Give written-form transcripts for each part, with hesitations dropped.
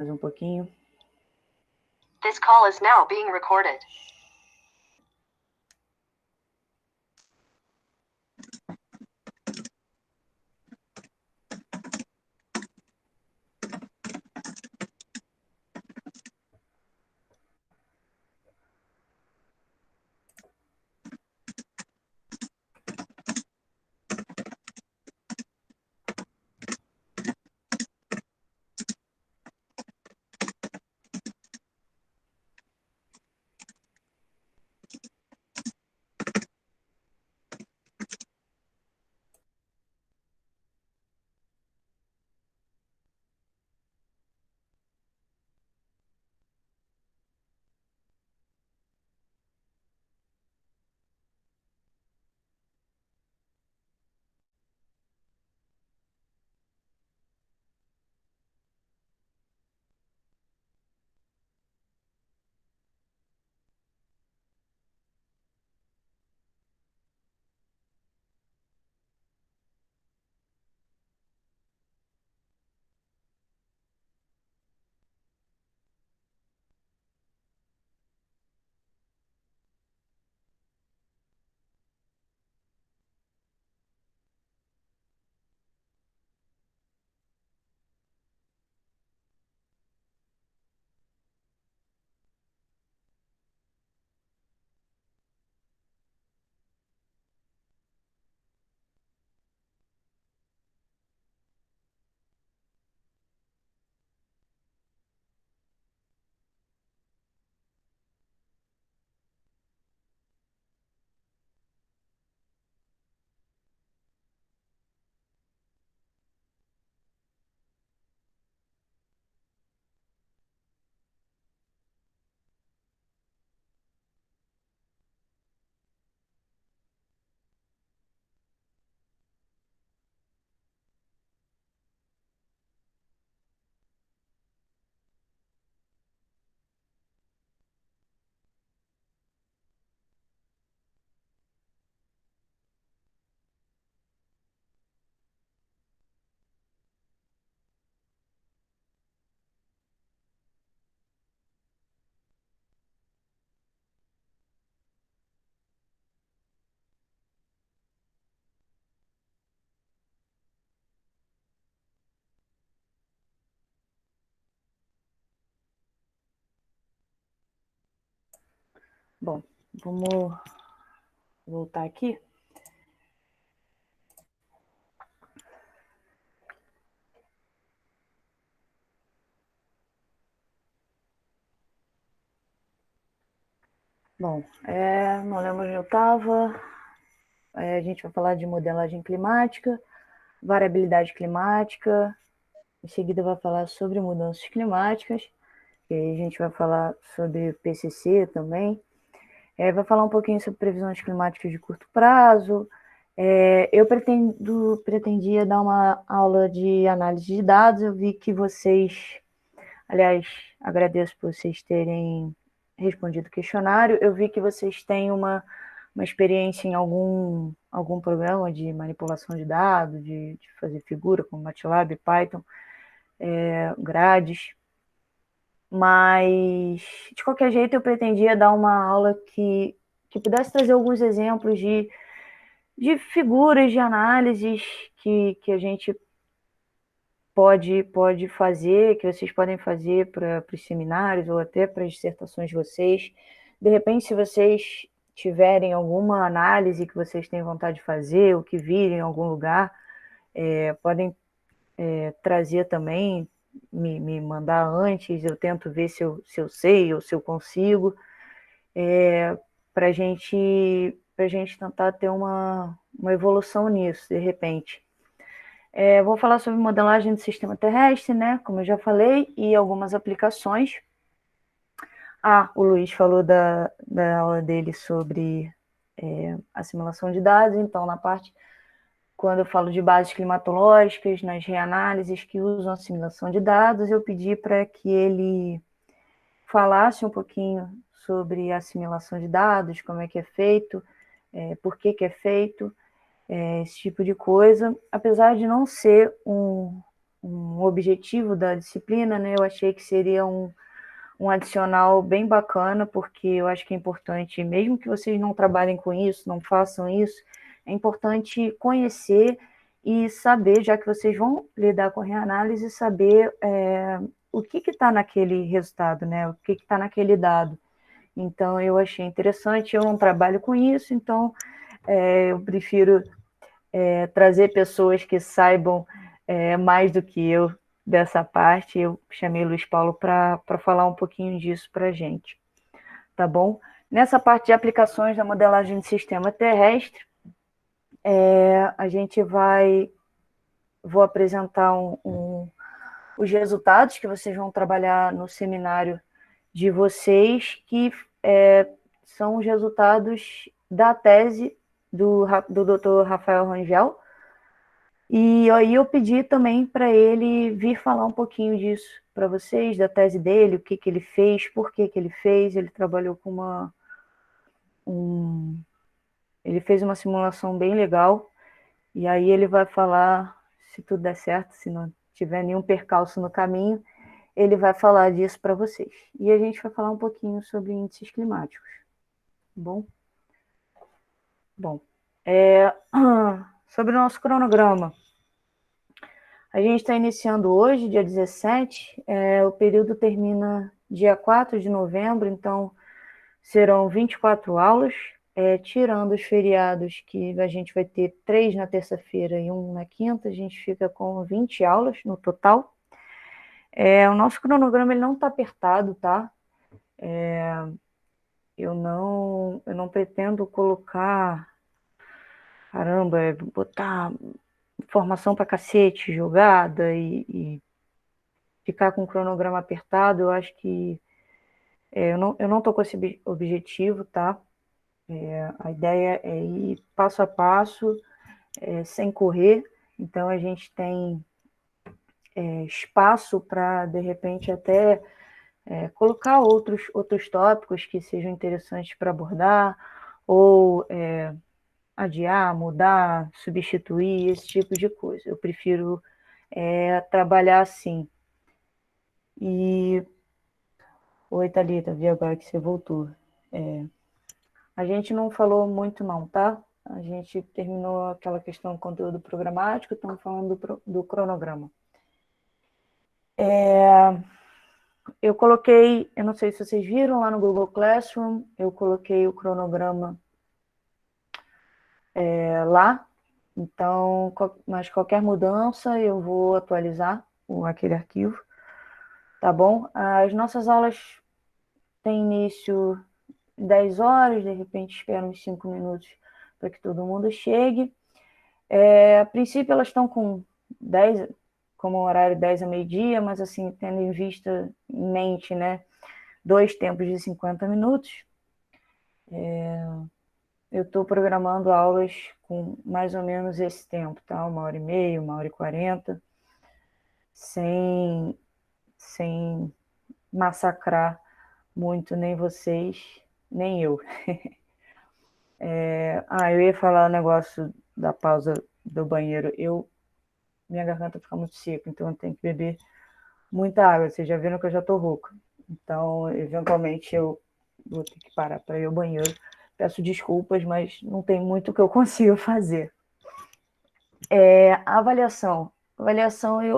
Mais um pouquinho. This call is now being recorded. Bom, vamos voltar aqui. Bom, não lembro onde eu estava. A gente vai falar de modelagem climática, variabilidade climática. Em seguida vai falar sobre mudanças climáticas. E aí a gente vai falar sobre PCC também. Vai falar um pouquinho sobre previsões climáticas de curto prazo. Eu pretendia dar uma aula de análise de dados. Eu vi que vocês, aliás, agradeço por vocês terem respondido o questionário. Eu vi que vocês têm uma experiência em algum programa de manipulação de dados, de fazer figura, como MATLAB, Python, grades. Mas, de qualquer jeito, eu pretendia dar uma aula que pudesse trazer alguns exemplos de figuras de análises que a gente pode fazer, que vocês podem fazer para os seminários ou até para as dissertações de vocês. De repente, se vocês tiverem alguma análise que vocês têm vontade de fazer, ou que virem em algum lugar, podem trazer também, me mandar antes, eu tento ver se eu sei ou se eu consigo, para a gente tentar ter uma evolução nisso, de repente. Vou falar sobre modelagem do sistema terrestre, né, como eu já falei, e algumas aplicações. O Luiz falou da aula dele sobre assimilação de dados, então na parte, quando eu falo de bases climatológicas, nas reanálises que usam assimilação de dados, eu pedi para que ele falasse um pouquinho sobre assimilação de dados, como é que é feito, por que é feito, esse tipo de coisa, apesar de não ser um objetivo da disciplina, né? Eu achei que seria um adicional bem bacana, porque eu acho que é importante, mesmo que vocês não trabalhem com isso, não façam isso, é importante conhecer e saber, já que vocês vão lidar com reanálise, saber o que está naquele resultado, né? O que está naquele dado. Então, eu achei interessante, eu não trabalho com isso, então eu prefiro trazer pessoas que saibam mais do que eu dessa parte. Eu chamei o Luiz Paulo para falar um pouquinho disso para a gente, tá bom? Nessa parte de aplicações da modelagem de sistema terrestre, a gente vou apresentar os resultados que vocês vão trabalhar no seminário de vocês, que são os resultados da tese do Dr. Rafael Rangel. E aí eu pedi também para ele vir falar um pouquinho disso para vocês, da tese dele, o que ele fez, por que ele fez. Ele trabalhou com ele fez uma simulação bem legal, e aí ele vai falar, se tudo der certo, se não tiver nenhum percalço no caminho, ele vai falar disso para vocês. E a gente vai falar um pouquinho sobre índices climáticos. Bom? Bom, sobre o nosso cronograma. A gente está iniciando hoje, dia 17, o período termina dia 4 de novembro, então serão 24 aulas, tirando os feriados, que a gente vai ter 3 na terça-feira e 1 na quinta, a gente fica com 20 aulas no total. O nosso cronograma ele não está apertado, tá? Eu não pretendo colocar, botar informação para cacete, jogada e ficar com o cronograma apertado. Eu acho que eu não estou com esse objetivo, tá? A ideia é ir passo a passo, sem correr. Então, a gente tem espaço para, de repente, até colocar outros tópicos que sejam interessantes para abordar, ou adiar, mudar, substituir, esse tipo de coisa. Eu prefiro trabalhar assim. E oi, Thalita, vi agora que você voltou. A gente não falou muito não, tá? A gente terminou aquela questão do conteúdo programático, estamos falando do cronograma. Eu coloquei, eu não sei se vocês viram lá no Google Classroom, eu coloquei o cronograma lá. Então, mas qualquer mudança eu vou atualizar aquele arquivo, tá bom? As nossas aulas têm início 10 horas, de repente espero uns 5 minutos para que todo mundo chegue. A princípio elas estão com 10, como horário 10 a meio-dia, mas assim, tendo em mente, né, 2 tempos de 50 minutos, eu estou programando aulas com mais ou menos esse tempo, tá? 1h30, 1h40, sem massacrar muito nem vocês, nem eu. Eu ia falar o negócio da pausa do banheiro. Minha garganta fica muito seca, então eu tenho que beber muita água. Vocês já viram que eu já estou rouca. Então, eventualmente, eu vou ter que parar para ir ao banheiro. Peço desculpas, mas não tem muito que eu consiga fazer. A avaliação.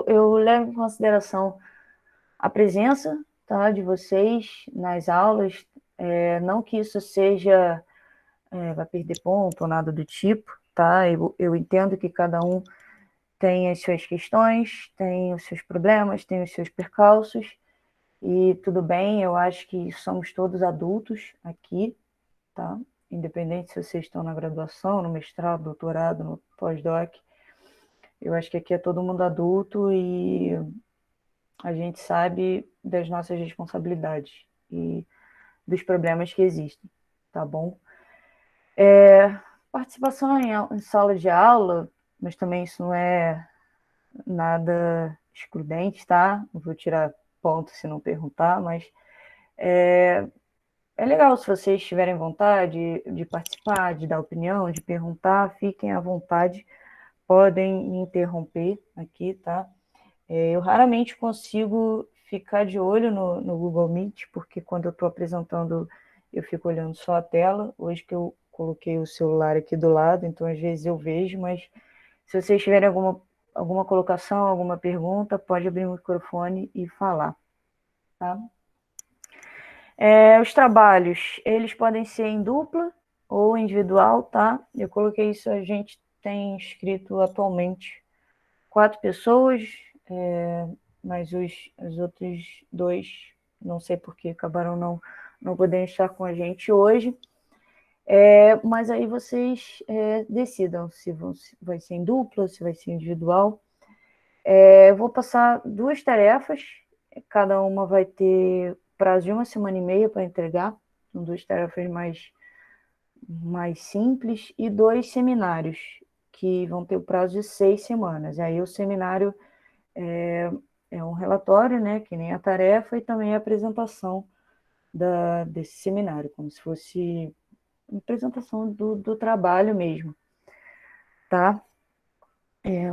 Eu levo em consideração a presença, tá, de vocês nas aulas. Não que isso seja vai perder ponto ou nada do tipo, tá? Eu entendo que cada um tem as suas questões, tem os seus problemas, tem os seus percalços, e tudo bem. Eu acho que somos todos adultos aqui, tá? Independente se vocês estão na graduação, no mestrado, doutorado, no pós-doc, eu acho que aqui é todo mundo adulto e a gente sabe das nossas responsabilidades e dos problemas que existem, tá bom? Participação em sala de aula, mas também isso não é nada excludente, tá? Não vou tirar ponto se não perguntar, mas é legal se vocês tiverem vontade de participar, de dar opinião, de perguntar, fiquem à vontade, podem me interromper aqui, tá? Eu raramente consigo ficar de olho no Google Meet, porque quando eu estou apresentando, eu fico olhando só a tela. Hoje que eu coloquei o celular aqui do lado, então às vezes eu vejo, mas se vocês tiverem alguma colocação, alguma pergunta, pode abrir o microfone e falar, tá? Os trabalhos, eles podem ser em dupla ou individual, tá? Eu coloquei isso, a gente tem inscrito atualmente 4 pessoas, mas os outros 2, não sei por que acabaram não podendo estar com a gente hoje. Mas aí vocês decidam se vai ser em dupla, se vai ser individual. Eu vou passar 2 tarefas, cada uma vai ter prazo de 1,5 semana para entregar, são 2 tarefas mais simples, e 2 seminários, que vão ter o prazo de 6 semanas. Aí o seminário é um relatório, né, que nem a tarefa, e também a apresentação desse seminário, como se fosse uma apresentação do trabalho mesmo, tá?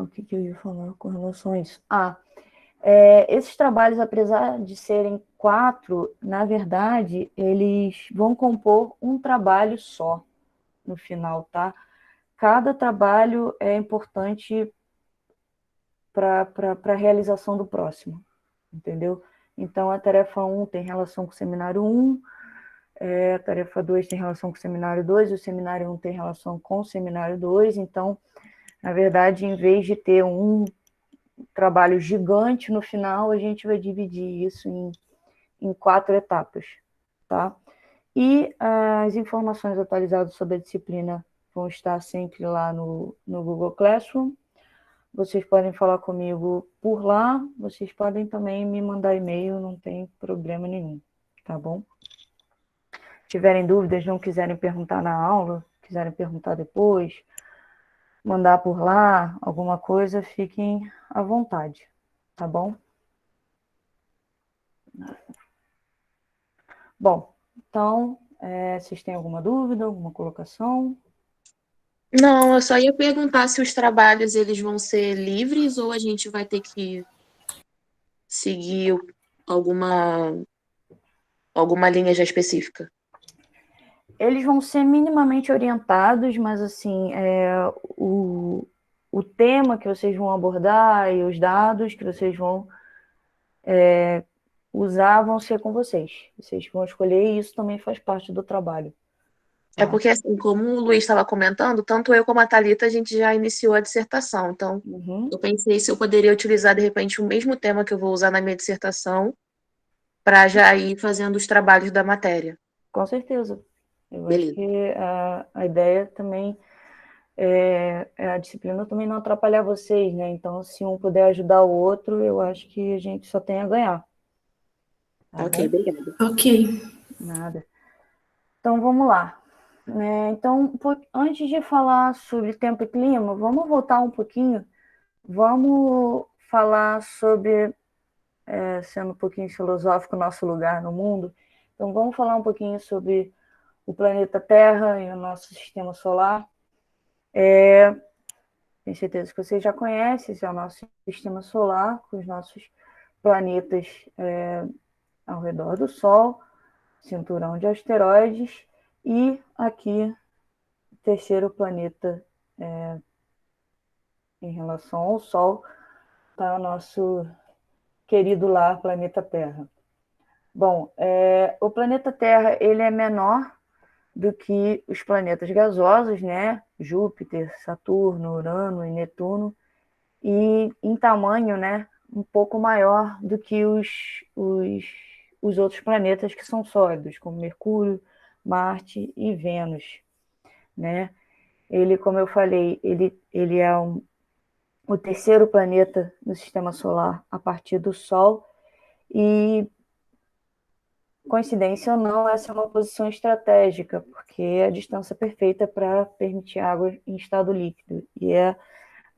O que eu ia falar com relação a isso? Esses trabalhos, apesar de serem 4, na verdade, eles vão compor um trabalho só no final, tá? Cada trabalho é importante para a realização do próximo, entendeu? Então, a tarefa 1 tem relação com o seminário 1, a tarefa 2 tem relação com o seminário 2, o seminário 1 tem relação com o seminário 2, então, na verdade, em vez de ter um trabalho gigante no final, a gente vai dividir isso em 4 etapas, tá? E as informações atualizadas sobre a disciplina vão estar sempre lá no Google Classroom. Vocês podem falar comigo por lá, vocês podem também me mandar e-mail, não tem problema nenhum, tá bom? Se tiverem dúvidas, não quiserem perguntar na aula, quiserem perguntar depois, mandar por lá alguma coisa, fiquem à vontade, tá bom? Bom, então, vocês têm alguma dúvida, alguma colocação? Não, eu só ia perguntar se os trabalhos eles vão ser livres ou a gente vai ter que seguir alguma, alguma linha já específica. Eles vão ser minimamente orientados, mas assim, o tema que vocês vão abordar e os dados que vocês vão usar vão ser com vocês. Vocês vão escolher e isso também faz parte do trabalho. É porque, assim, como o Luiz estava comentando, tanto eu como a Thalita, a gente já iniciou a dissertação. Então, Uhum. eu pensei se eu poderia utilizar, de repente, o mesmo tema que eu vou usar na minha dissertação para já ir fazendo os trabalhos da matéria. Com certeza. Eu acho Beleza. que a ideia também é a disciplina também não atrapalhar vocês, né? Então, se um puder ajudar o outro, eu acho que a gente só tem a ganhar. Tá Ok, bom? obrigada. Ok. Nada. Então, vamos lá. Então, antes de falar sobre tempo e clima, vamos voltar um pouquinho. Vamos falar sobre, sendo um pouquinho filosófico, nosso lugar no mundo. Então, vamos falar um pouquinho sobre o planeta Terra e o nosso sistema solar. Tenho certeza que vocês já conhecem, esse é o nosso sistema solar, com os nossos planetas ao redor do Sol, cinturão de asteroides, e aqui, o terceiro planeta em relação ao Sol, está o nosso querido lar, planeta Terra. Bom, o planeta Terra ele é menor do que os planetas gasosos, né? Júpiter, Saturno, Urano e Netuno, e em tamanho, né, um pouco maior do que os outros planetas que são sólidos, como Mercúrio, Marte e Vênus, né? Ele, como eu falei, ele é o terceiro planeta no sistema solar a partir do Sol, e coincidência ou não, essa é uma posição estratégica, porque é a distância perfeita para permitir água em estado líquido, e é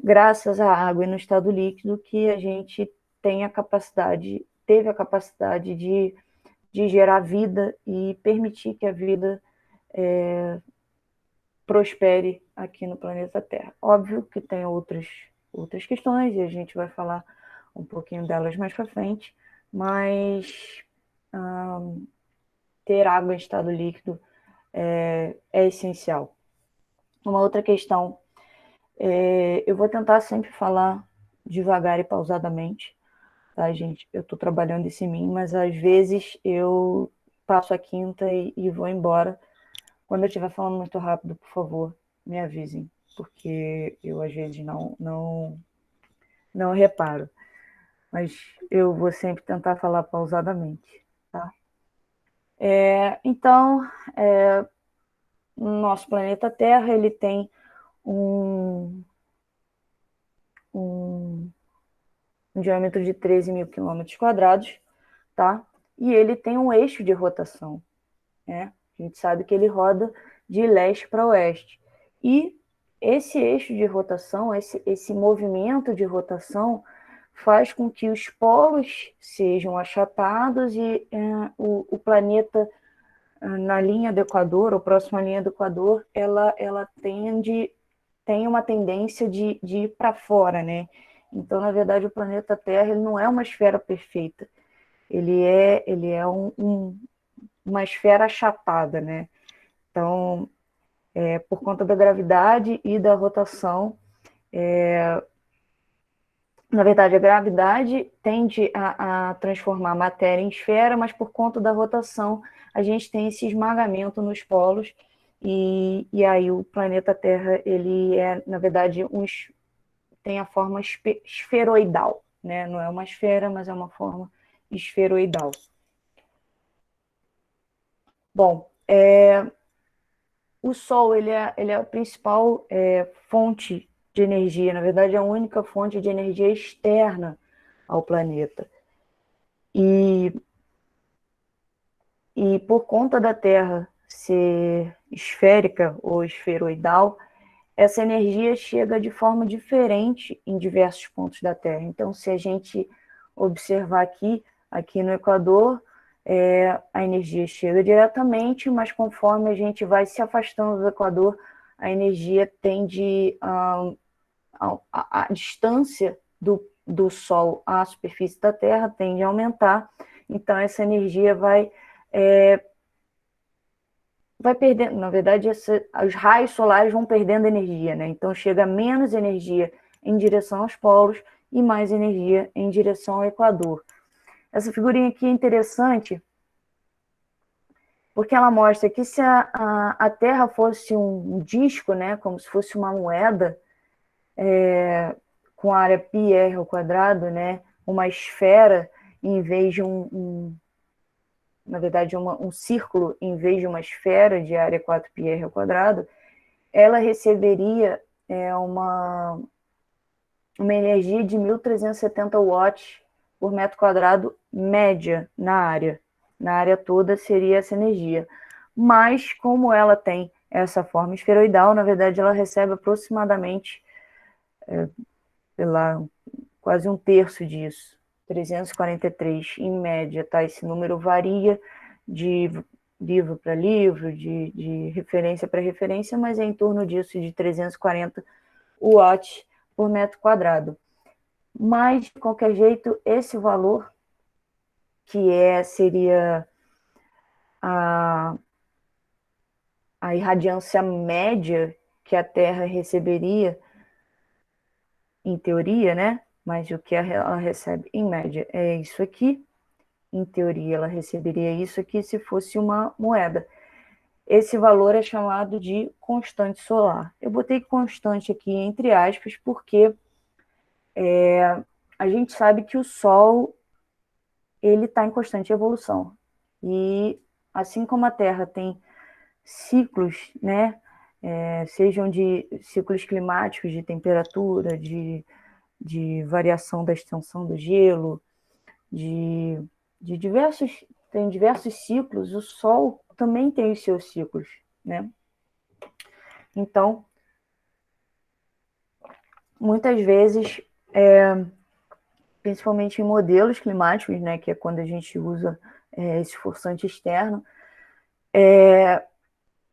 graças à água no estado líquido que a gente teve a capacidade de gerar vida e permitir que a vida prospere aqui no planeta Terra. Óbvio que tem outras questões, e a gente vai falar um pouquinho delas mais para frente, mas ter água em estado líquido é essencial. Uma outra questão, eu vou tentar sempre falar devagar e pausadamente, tá, gente? Eu estou trabalhando isso em mim, mas às vezes eu passo a quinta e vou embora. Quando eu estiver falando muito rápido, por favor, me avisem, porque eu às vezes não reparo. Mas eu vou sempre tentar falar pausadamente, tá? Então, o nosso planeta Terra, ele tem um diâmetro de 13 mil quilômetros quadrados, tá? E ele tem um eixo de rotação, né? A gente sabe que ele roda de leste para oeste. E esse eixo de rotação, esse movimento de rotação, faz com que os polos sejam achatados e o planeta, na linha do Equador, ou próxima à linha do Equador, ela tem uma tendência de ir para fora, né? Então, na verdade, o planeta Terra ele não é uma esfera perfeita. Ele é uma esfera achatada, né? Então, por conta da gravidade e da rotação, na verdade, a gravidade tende a transformar a matéria em esfera, mas por conta da rotação, a gente tem esse esmagamento nos polos, e aí o planeta Terra, ele na verdade, tem a forma esferoidal, né? Não é uma esfera, mas é uma forma esferoidal. Bom, o Sol ele é a principal fonte de energia, na verdade, é a única fonte de energia externa ao planeta. E por conta da Terra ser esférica ou esferoidal, essa energia chega de forma diferente em diversos pontos da Terra. Então, se a gente observar aqui no Equador, a energia chega diretamente, mas conforme a gente vai se afastando do Equador, a energia tende a distância do Sol à superfície da Terra tende a aumentar, então essa energia vai perdendo, na verdade, os raios solares vão perdendo energia, né? Então chega menos energia em direção aos polos e mais energia em direção ao Equador. Essa figurinha aqui é interessante porque ela mostra que se a Terra fosse um disco, né, como se fosse uma moeda, com área πr ao quadrado, né, uma esfera em vez de na verdade, um círculo em vez de uma esfera de área 4πr ao quadrado, ela receberia uma energia de 1.370 watts por metro quadrado média na área. Na área toda seria essa energia. Mas, como ela tem essa forma esferoidal, na verdade, ela recebe aproximadamente, sei lá, quase um terço disso. 343 em média, tá? Esse número varia de livro para livro, de referência para referência, mas é em torno disso, de 340 watts por metro quadrado. Mas, de qualquer jeito, esse valor, que seria a irradiância média que a Terra receberia, em teoria, né? Mas o que ela recebe em média é isso aqui. Em teoria, ela receberia isso aqui se fosse uma moeda. Esse valor é chamado de constante solar. Eu botei constante aqui entre aspas, porque a gente sabe que o Sol ele está em constante evolução. E assim como a Terra tem ciclos, né, sejam de ciclos climáticos, de temperatura, de variação da extensão do gelo, tem diversos ciclos, o Sol também tem os seus ciclos, né? Então, muitas vezes, principalmente em modelos climáticos, né, que é quando a gente usa esse forçante externo,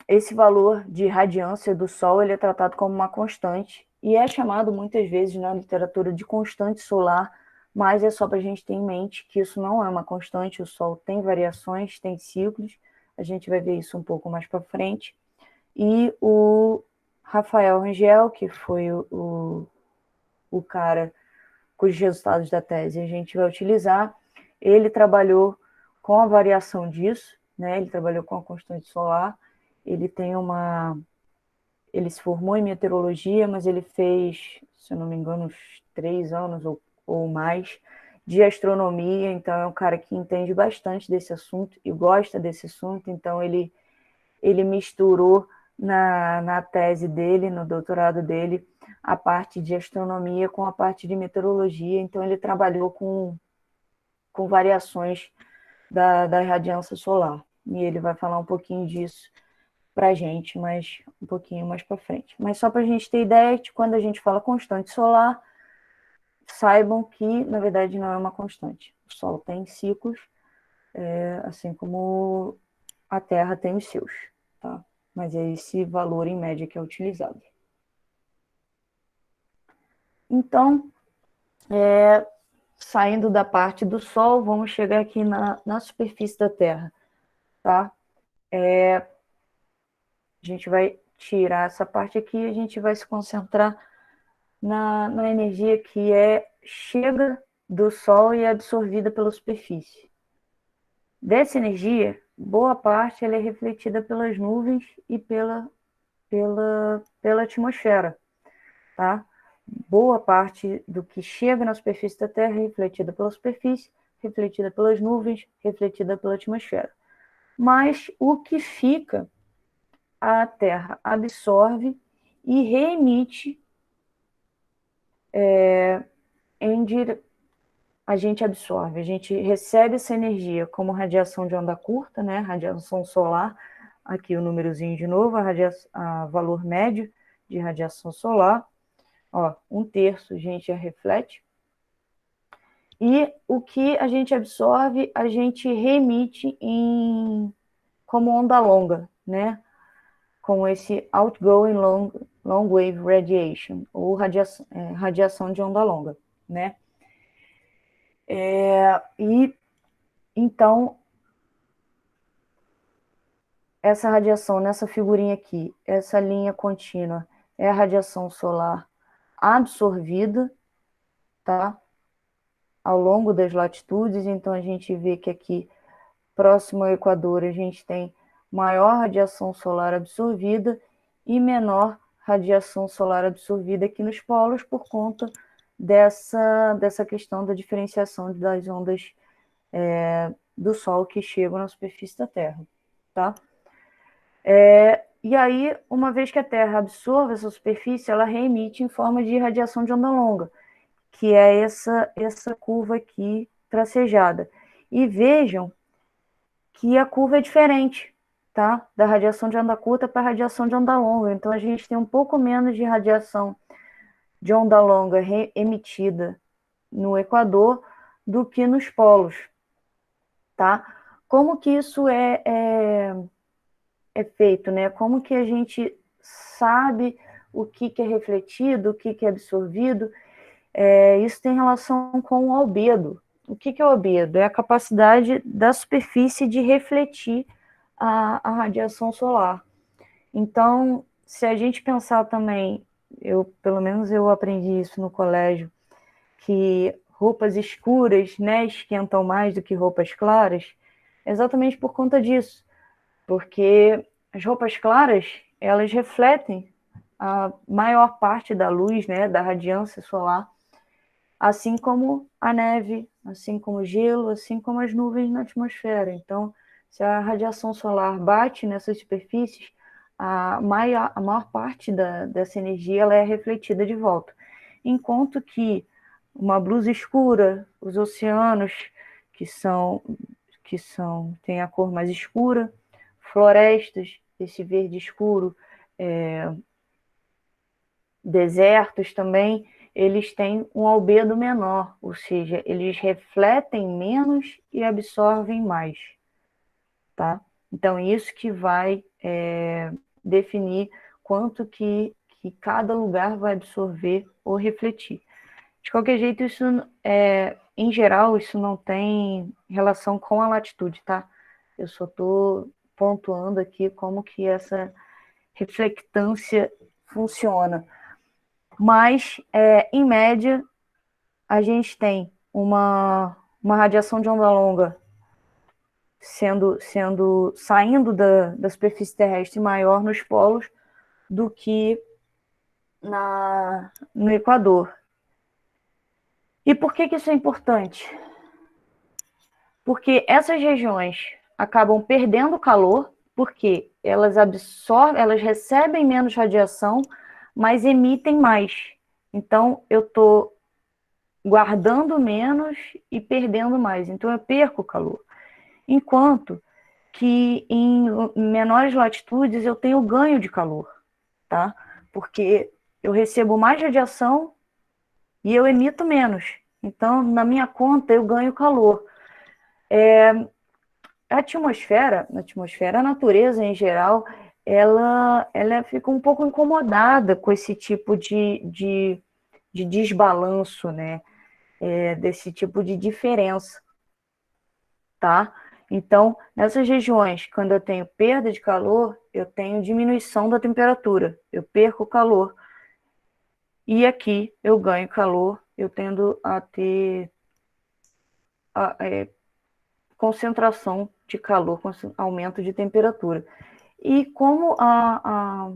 esse valor de radiância do Sol ele é tratado como uma constante e é chamado muitas vezes na literatura de constante solar mas é só para a gente ter em mente que isso não é uma constante, o Sol tem variações, tem ciclos, a gente vai ver isso um pouco mais para frente. E o Rafael Rangel, que foi o cara cujos resultados da tese a gente vai utilizar, ele trabalhou com a variação disso, né? Ele trabalhou com a constante solar, ele se formou em meteorologia, mas ele fez, se eu não me engano, uns 3 anos ou mais de astronomia, então é um cara que entende bastante desse assunto e gosta desse assunto, então ele misturou na tese dele, no doutorado dele, a parte de astronomia com a parte de meteorologia, então ele trabalhou com variações da radiância solar, e ele vai falar um pouquinho disso para a gente, mas um pouquinho mais para frente. Mas só para a gente ter ideia de quando a gente fala constante solar, saibam que, na verdade, não é uma constante. O Sol tem ciclos, assim como a Terra tem os seus, tá? Mas é esse valor em média que é utilizado. Então, saindo da parte do Sol, vamos chegar aqui na superfície da Terra, tá? A gente vai tirar essa parte aqui e a gente vai se concentrar na energia que chega do Sol e é absorvida pela superfície. Dessa energia, boa parte ela é refletida pelas nuvens e pela atmosfera, tá? Boa parte do que chega na superfície da Terra é refletida pela superfície, refletida pelas nuvens, refletida pela atmosfera. Mas o que fica, a Terra absorve e reemite a gente absorve, a gente recebe essa energia como radiação de onda curta, né? Radiação solar, aqui o númerozinho de novo, a valor médio de radiação solar, ó, 1/3 a gente já reflete, e o que a gente absorve, a gente remite como onda longa, né? Com esse outgoing long wave radiation, ou radiação de onda longa, né? E então, essa radiação nessa figurinha aqui, essa linha contínua, é a radiação solar absorvida, tá? Ao longo das latitudes, então a gente vê que aqui, próximo ao Equador, a gente tem maior radiação solar absorvida e menor radiação solar absorvida aqui nos polos por conta dessa questão da diferenciação das ondas do Sol que chegam na superfície da Terra, tá? E aí, uma vez que a Terra absorve essa superfície, ela reemite em forma de radiação de onda longa, que é essa curva aqui tracejada. E vejam que a curva é diferente, tá? Da radiação de onda curta para a radiação de onda longa. Então, a gente tem um pouco menos de radiação de onda longa emitida no Equador do que nos polos, tá? Como que isso é feito, né? Como que a gente sabe o que é refletido, o que é absorvido? Isso tem relação com o albedo. O que é o albedo? É a capacidade da superfície de refletir a radiação solar. Então, se a gente pensar também, pelo menos eu aprendi isso no colégio, que roupas escuras, né, esquentam mais do que roupas claras, exatamente por conta disso. Porque as roupas claras, elas refletem a maior parte da luz, né, da radiância solar, assim como a neve, assim como o gelo, assim como as nuvens na atmosfera. Então, se a radiação solar bate nessas superfícies, a maior parte dessa energia ela é refletida de volta. Enquanto que uma blusa escura, os oceanos, que têm a cor mais escura, florestas, esse verde escuro, desertos também, eles têm um albedo menor, ou seja, eles refletem menos e absorvem mais, tá? Então, isso que vai definir quanto que cada lugar vai absorver ou refletir. De qualquer jeito, isso, em geral, isso não tem relação com a latitude, tá? Eu só estou pontuando aqui como que essa reflectância funciona. Mas, em média, a gente tem uma radiação de onda longa saindo da superfície terrestre maior nos polos do que no Equador. E por que isso é importante? Porque essas regiões acabam perdendo calor, porque elas recebem menos radiação, mas emitem mais. Então, eu estou guardando menos e perdendo mais. Então, eu perco calor. Enquanto que em menores latitudes eu tenho ganho de calor, tá? Porque eu recebo mais radiação e eu emito menos. Então, na minha conta, eu ganho calor. A atmosfera, a natureza em geral, ela fica um pouco incomodada com esse tipo de desbalanço, né? Desse tipo de diferença, tá? Então, nessas regiões, quando eu tenho perda de calor, eu tenho diminuição da temperatura, eu perco calor. E aqui eu ganho calor, eu tendo a ter concentração de calor, aumento de temperatura. E como a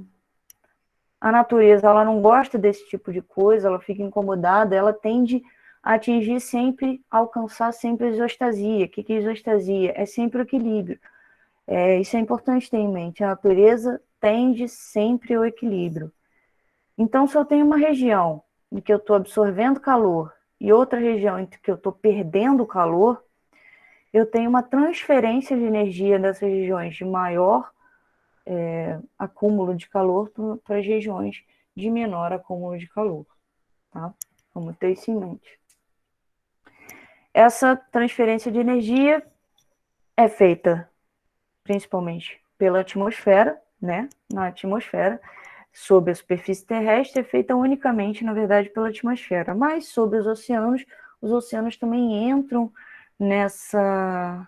natureza ela não gosta desse tipo de coisa, ela fica incomodada, ela tende a atingir sempre, alcançar sempre a isostasia. O que é isostasia? É sempre o equilíbrio. Isso é importante ter em mente. A natureza tende sempre ao equilíbrio. Então, se eu tenho uma região em que eu estou absorvendo calor e outra região em que eu estou perdendo calor, eu tenho uma transferência de energia dessas regiões de maior acúmulo de calor para as regiões de menor acúmulo de calor. Tá? Vamos ter isso em mente. Essa transferência de energia é feita principalmente pela atmosfera, né? Na atmosfera, sob a superfície terrestre, é feita unicamente, na verdade, pela atmosfera. Mas sob os oceanos também entram nessa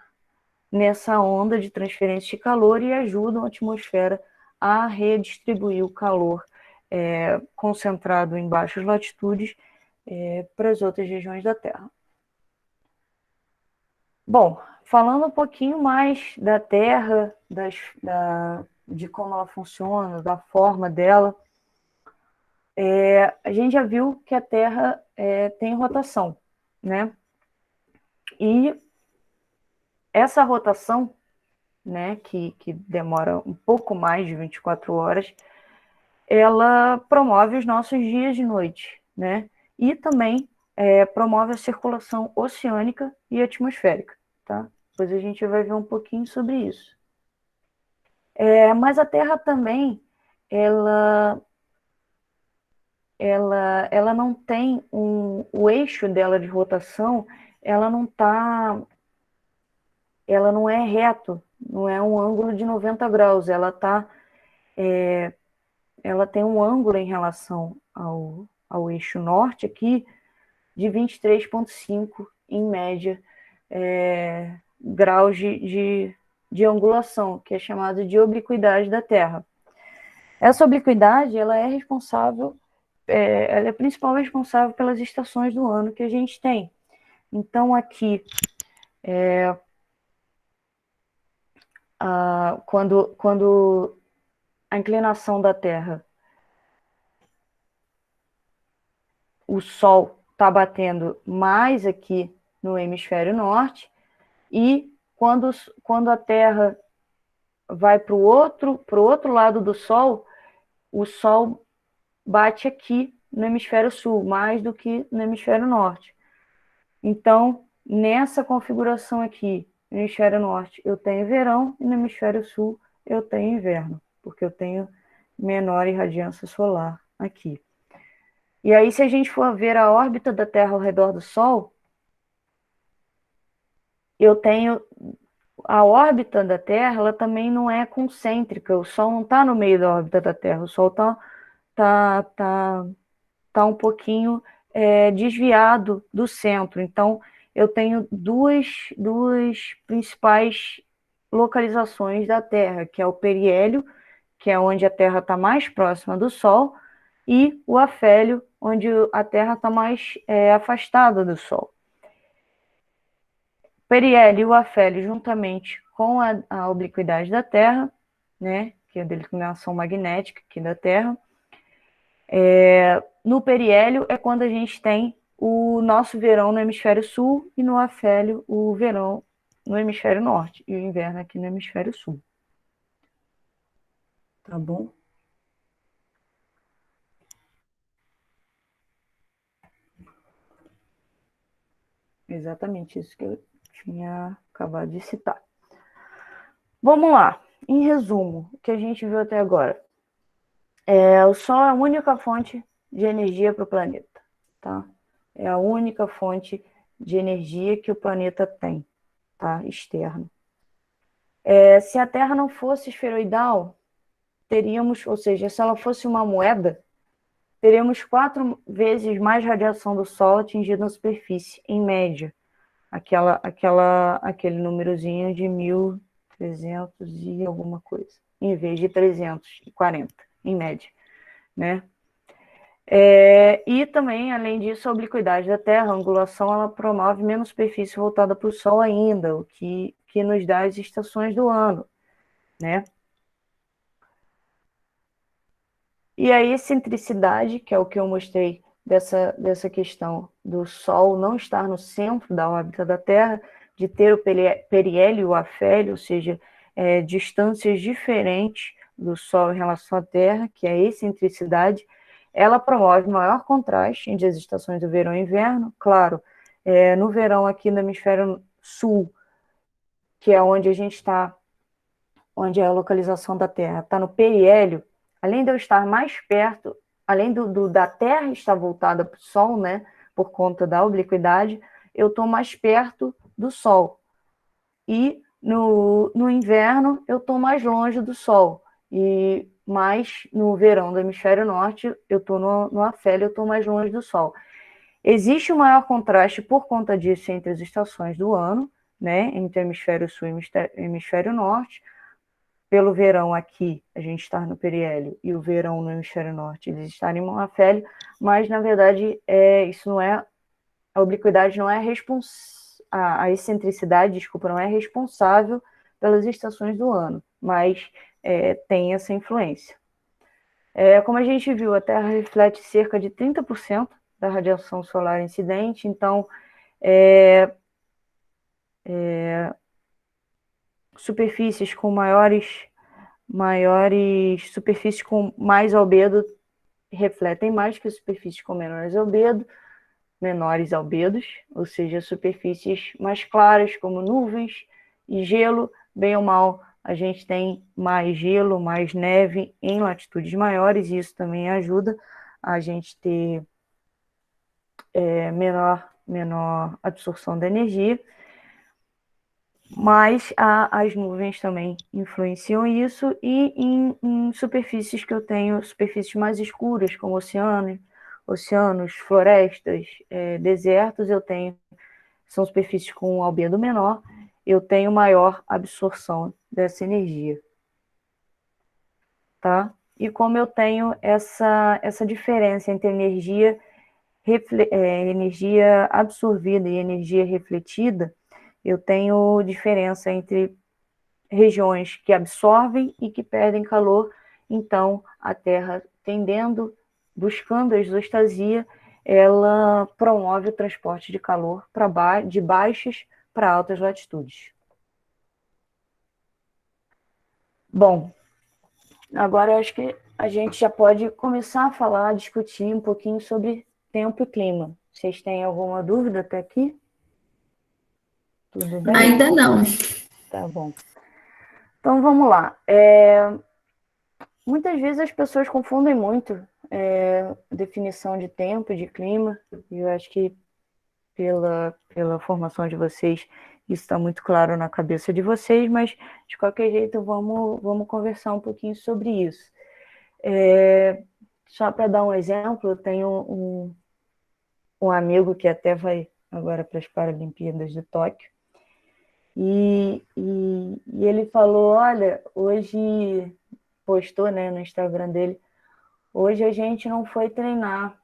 onda de transferência de calor e ajudam a atmosfera a redistribuir o calor concentrado em baixas latitudes para as outras regiões da Terra. Bom, falando um pouquinho mais da Terra, de como ela funciona, da forma dela, a gente já viu que a Terra tem rotação, né? E essa rotação, né, que demora um pouco mais de 24 horas, ela promove os nossos dias de noite, né? E também promove a circulação oceânica e atmosférica, tá? Depois a gente vai ver um pouquinho sobre isso. Mas a Terra também, ela não tem o eixo dela de rotação, ela não é reto, não é um ângulo de 90 graus, ela tem um ângulo em relação ao eixo norte aqui de 23,5 em média graus de angulação, que é chamado de obliquidade da Terra. Essa obliquidade ela é responsável, ela é a principal responsável pelas estações do ano que a gente tem. Então aqui quando a inclinação da Terra, o Sol está batendo mais aqui no hemisfério norte, e quando a Terra vai para o outro lado do Sol, o Sol bate aqui no hemisfério sul, mais do que no hemisfério norte. Então, nessa configuração aqui, no hemisfério norte, eu tenho verão, e no hemisfério sul, eu tenho inverno, porque eu tenho menor irradiância solar aqui. E aí, se a gente for ver a órbita da Terra ao redor do Sol, eu tenho a órbita da Terra, ela também não é concêntrica, o Sol não está no meio da órbita da Terra, o Sol tá um pouquinho desviado do centro. Então, eu tenho duas principais localizações da Terra, que é o periélio, que é onde a Terra está mais próxima do Sol, e o afélio, onde a Terra está mais afastada do Sol. Periélio e o afélio, juntamente com a obliquidade da Terra, né, que é a declinação magnética aqui da Terra, no periélio é quando a gente tem o nosso verão no hemisfério sul e no afélio o verão no hemisfério norte e o inverno aqui no hemisfério sul. Tá bom? Exatamente isso que eu tinha acabado de citar. Vamos lá. Em resumo, o que a gente viu até agora. O Sol é a única fonte de energia para o planeta, tá? É a única fonte de energia que o planeta tem, tá? Externo. Se a Terra não fosse esferoidal, teríamos, ou seja, se ela fosse uma moeda, teríamos 4 vezes mais radiação do Sol atingindo a superfície, em média. Aquele númerozinho de 1.300 e alguma coisa, em vez de 340, em média, né? E também, além disso, a obliquidade da Terra, a angulação, ela promove menos superfície voltada para o Sol ainda, o que nos dá as estações do ano, né? E a excentricidade, que é o que eu mostrei dessa questão do Sol não estar no centro da órbita da Terra, de ter o periélio e o afélio, ou seja, distâncias diferentes do Sol em relação à Terra, que é a excentricidade, ela promove maior contraste entre as estações do verão e inverno. Claro, no verão aqui no hemisfério sul, que é onde a gente está, onde é a localização da Terra, está no periélio, além de eu estar mais perto, além da Terra estar voltada para o Sol, né, por conta da obliquidade, eu estou mais perto do Sol. E no inverno, eu estou mais longe do Sol. E mais no verão do hemisfério norte, eu estou no afélio, eu estou mais longe do Sol. Existe um maior contraste por conta disso entre as estações do ano, né, entre hemisfério sul e hemisfério norte. Pelo verão aqui, a gente está no periélio, e o verão no hemisfério norte, eles estarem no afélio, mas, na verdade, isso não é, a obliquidade não é a excentricidade, desculpa, não é responsável pelas estações do ano, mas tem essa influência. Como a gente viu, a Terra reflete cerca de 30% da radiação solar incidente, então, superfícies com maiores superfícies com mais albedo refletem mais que superfícies com menores albedos, ou seja, superfícies mais claras, como nuvens e gelo, bem ou mal, a gente tem mais gelo, mais neve em latitudes maiores, e isso também ajuda a gente ter menor absorção da energia. Mas as nuvens também influenciam isso, e em superfícies que eu tenho, superfícies mais escuras, como oceanos, florestas, desertos, são superfícies com albedo menor, eu tenho maior absorção dessa energia, tá? E como eu tenho essa diferença entre energia absorvida e energia refletida, eu tenho diferença entre regiões que absorvem e que perdem calor, então a Terra buscando a exostasia, ela promove o transporte de calor de baixas para altas latitudes. Bom, agora eu acho que a gente já pode começar a discutir um pouquinho sobre tempo e clima. Vocês têm alguma dúvida até aqui? Tudo bem? Ainda não. Tá bom. Então vamos lá. Muitas vezes as pessoas confundem muito definição de tempo e de clima, e eu acho que pela formação de vocês isso está muito claro na cabeça de vocês, mas de qualquer jeito vamos conversar um pouquinho sobre isso. Só para dar um exemplo, eu tenho um amigo que até vai agora para as Paralimpíadas de Tóquio, e ele falou, olha, hoje, postou, né, no Instagram dele, hoje a gente não foi treinar,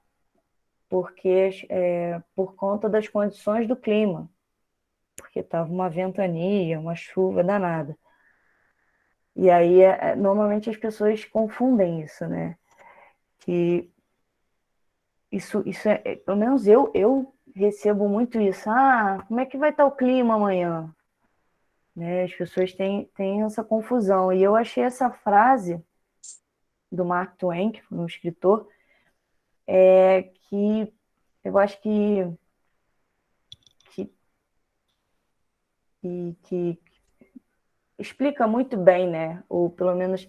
porque por conta das condições do clima, porque estava uma ventania, uma chuva danada. E aí, normalmente as pessoas confundem isso, né? Que isso pelo menos eu recebo muito isso. Ah, como é que vai estar o clima amanhã? Né? As pessoas têm essa confusão. E eu achei essa frase do Mark Twain, que foi um escritor, que eu acho que, que explica muito bem, né? Ou pelo menos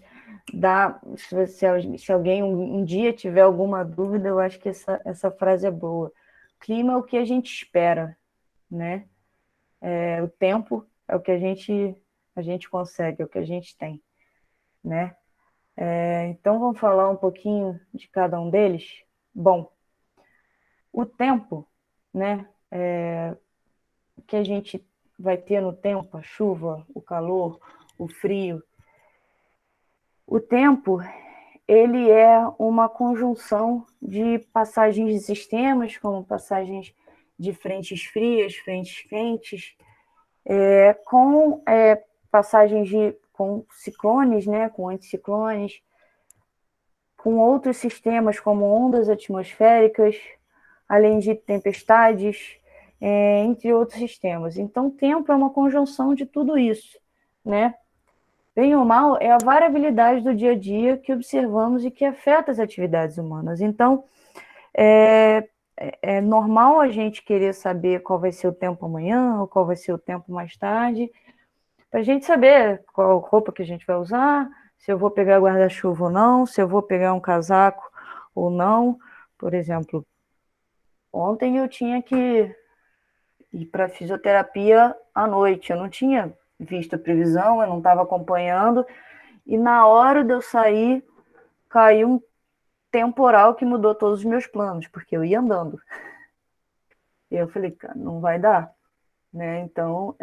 dá, se alguém um dia tiver alguma dúvida, eu acho que essa frase é boa. Clima é o que a gente espera, né? O tempo é o que a gente consegue, é o que a gente tem, né? Então vamos falar um pouquinho de cada um deles. Bom, o tempo, né? O que a gente vai ter no tempo, a chuva, o calor, o frio. O tempo, ele é uma conjunção de passagens de sistemas, como passagens de frentes frias, frentes quentes, com passagens com ciclones, né, com anticiclones, com outros sistemas como ondas atmosféricas, além de tempestades, entre outros sistemas. Então, o tempo é uma conjunção de tudo isso, né? Bem ou mal, é a variabilidade do dia a dia que observamos e que afeta as atividades humanas. Então, é normal a gente querer saber qual vai ser o tempo amanhã, ou qual vai ser o tempo mais tarde, para a gente saber qual roupa que a gente vai usar, se eu vou pegar guarda-chuva ou não, se eu vou pegar um casaco ou não. Por exemplo, ontem eu tinha que ir para fisioterapia à noite, eu não tinha visto a previsão, eu não estava acompanhando, e na hora de eu sair, caiu um temporal que mudou todos os meus planos, porque eu ia andando. E eu falei, cara, não vai dar, né? Então,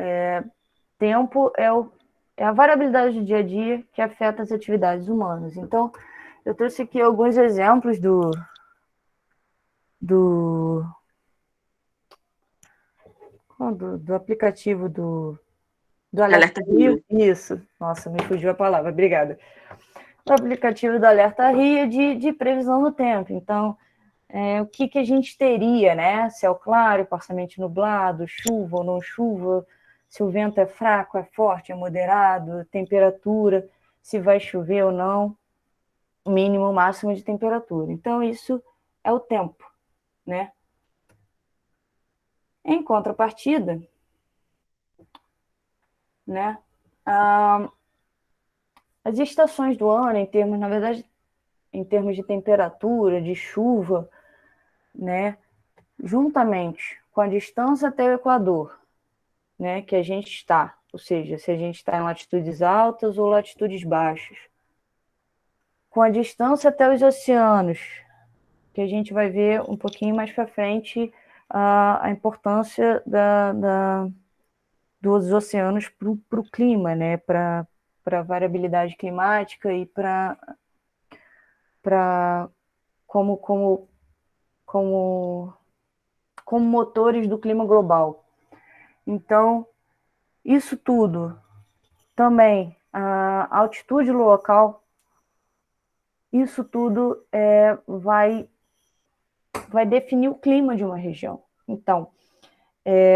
tempo é a variabilidade do dia a dia que afeta as atividades humanas. Então, eu trouxe aqui alguns exemplos do, do aplicativo do Alerta Alerta Rio. Rio. Isso, nossa, me fugiu a palavra, obrigada. O aplicativo do Alerta Rio de previsão do tempo. Então, o que a gente teria, né? Céu claro, parcialmente nublado, chuva ou não chuva, se o vento é fraco, é forte, é moderado, temperatura, se vai chover ou não, mínimo, máximo de temperatura. Então, isso é o tempo, né? Em contrapartida, né? As estações do ano, na verdade, em termos de temperatura, de chuva, né? Juntamente com a distância até o Equador, né, que a gente está, ou seja, se a gente está em latitudes altas ou latitudes baixas, com a distância até os oceanos, que a gente vai ver um pouquinho mais para frente a importância dos oceanos para o clima, né, para a variabilidade climática e como, como, como, como motores do clima global. Então, isso tudo também, a altitude local, isso tudo vai definir o clima de uma região. Então,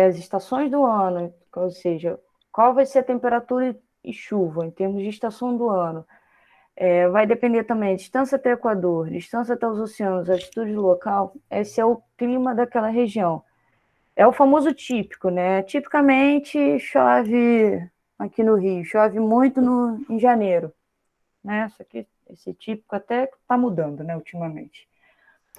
as estações do ano, ou seja, qual vai ser a temperatura e chuva em termos de estação do ano, vai depender também de distância até o Equador, distância até os oceanos, altitude local, esse é o clima daquela região. É o famoso típico, né? Tipicamente chove aqui no Rio, chove muito em janeiro, né? Só que esse típico até está mudando, né, ultimamente.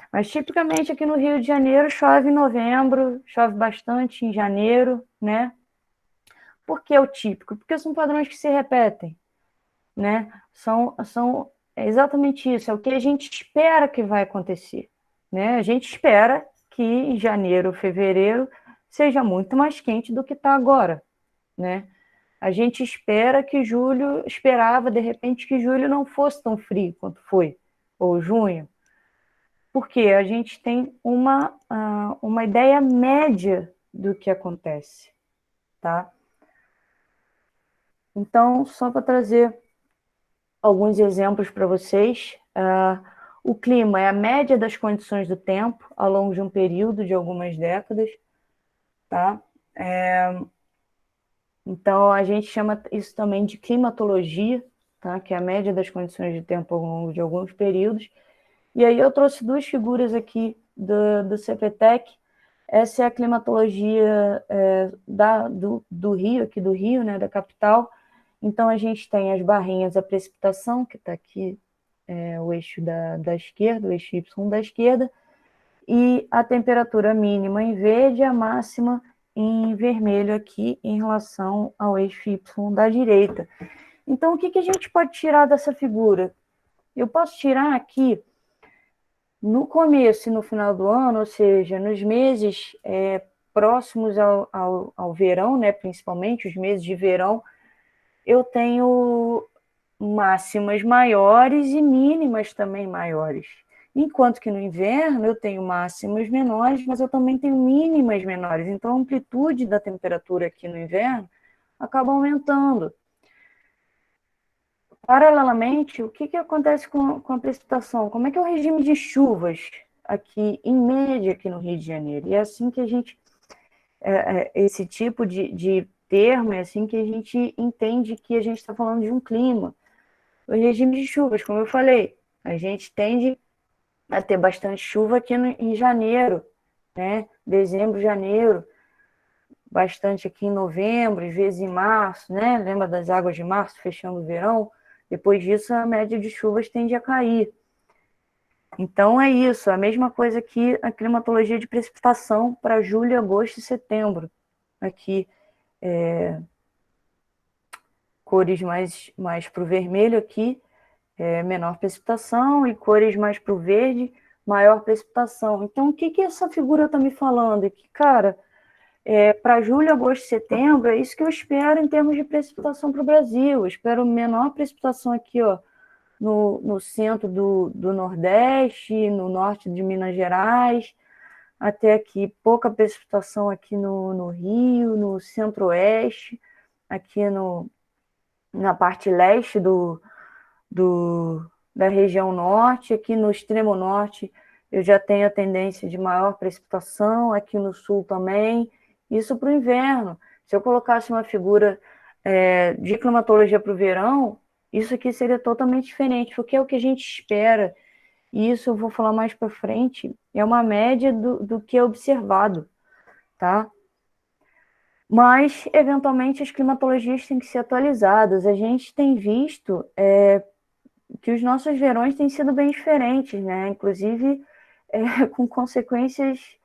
Mas tipicamente aqui no Rio de Janeiro chove em novembro, chove bastante em janeiro, né? Por que é o típico? Porque são padrões que se repetem, né? É exatamente isso, é o que a gente espera que vai acontecer, né? A gente espera que em janeiro, fevereiro, seja muito mais quente do que está agora, né? A gente esperava de repente que julho não fosse tão frio quanto foi, ou junho, porque a gente tem uma ideia média do que acontece, tá? Então, só para trazer alguns exemplos para vocês, o clima é a média das condições do tempo ao longo de um período de algumas décadas, tá? Então, a gente chama isso também de climatologia, tá? Que é a média das condições de tempo ao longo de alguns períodos. E aí eu trouxe duas figuras aqui do CPTEC. Essa é a climatologia do Rio, aqui do Rio, né, da capital. Então, a gente tem as barrinhas, a precipitação, que está aqui, o eixo da esquerda, o eixo Y da esquerda, e a temperatura mínima em verde e a máxima em vermelho aqui em relação ao eixo Y da direita. Então, o que a gente pode tirar dessa figura? Eu posso tirar aqui, no começo e no final do ano, ou seja, nos meses próximos ao verão, né, principalmente os meses de verão, eu tenho máximas maiores e mínimas também maiores. Enquanto que no inverno eu tenho máximas menores, mas eu também tenho mínimas menores. Então a amplitude da temperatura aqui no inverno acaba aumentando. Paralelamente, o que acontece com a precipitação? Como é que é o regime de chuvas aqui, em média, aqui no Rio de Janeiro? E é assim que a gente, esse tipo de termo, é assim que a gente entende que a gente está falando de um clima. O regime de chuvas, como eu falei, a gente tende a ter bastante chuva aqui em janeiro, né? Dezembro, janeiro, bastante aqui em novembro, às vezes em março, né? Lembra das águas de março fechando o verão? Depois disso, a média de chuvas tende a cair. Então, é isso, a mesma coisa que a climatologia de precipitação para julho, agosto e setembro. Aqui, cores mais para o vermelho aqui, menor precipitação, e cores mais para o verde, maior precipitação. Então, o que essa figura está me falando? Que, cara, para julho, agosto e setembro, é isso que eu espero em termos de precipitação para o Brasil. Eu espero menor precipitação aqui, ó, no centro do Nordeste, no norte de Minas Gerais, até aqui pouca precipitação aqui no Rio, no Centro-Oeste, aqui na parte leste da região norte, aqui no extremo norte eu já tenho a tendência de maior precipitação, aqui no sul também, isso para o inverno. Se eu colocasse uma figura de climatologia para o verão, isso aqui seria totalmente diferente, porque é o que a gente espera, e isso eu vou falar mais para frente, é uma média do que é observado, tá? Mas, eventualmente, as climatologias têm que ser atualizadas. A gente tem visto que os nossos verões têm sido bem diferentes, né? Inclusive com consequências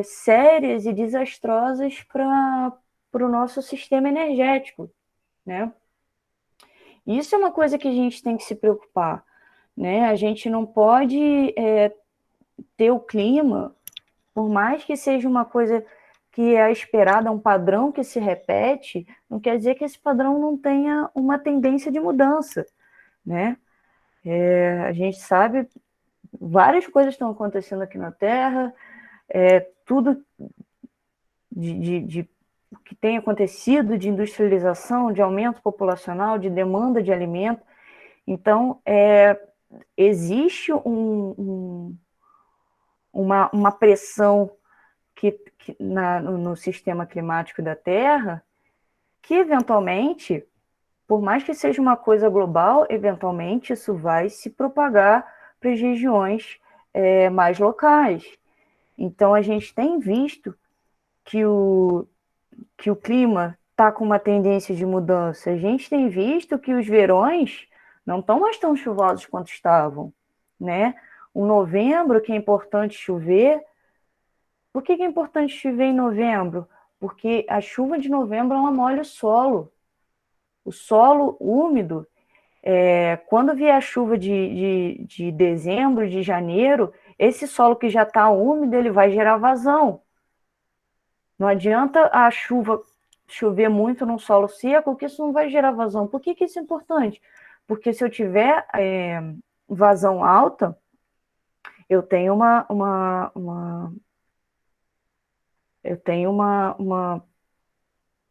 sérias e desastrosas para o nosso sistema energético, né? Isso é uma coisa que a gente tem que se preocupar, né? A gente não pode ter o clima, por mais que seja uma coisa que é esperada, um padrão que se repete, não quer dizer que esse padrão não tenha uma tendência de mudança, né? A gente sabe, várias coisas estão acontecendo aqui na Terra, tudo de que tem acontecido de industrialização, de aumento populacional, de demanda de alimento. Então, existe uma pressão no sistema climático da Terra que, eventualmente, por mais que seja uma coisa global, eventualmente isso vai se propagar para as regiões mais locais. Então, a gente tem visto que o clima está com uma tendência de mudança. A gente tem visto que os verões não estão mais tão chuvosos quanto estavam, né? O novembro, que é importante chover. Por que é importante chover em novembro? Porque a chuva de novembro ela molha o solo. O solo úmido, Quando vier a chuva de dezembro, de janeiro, esse solo que já está úmido, ele vai gerar vazão. Não adianta a chuva chover muito num solo seco, porque isso não vai gerar vazão. Por que isso é importante? Porque se eu tiver vazão alta, eu tenho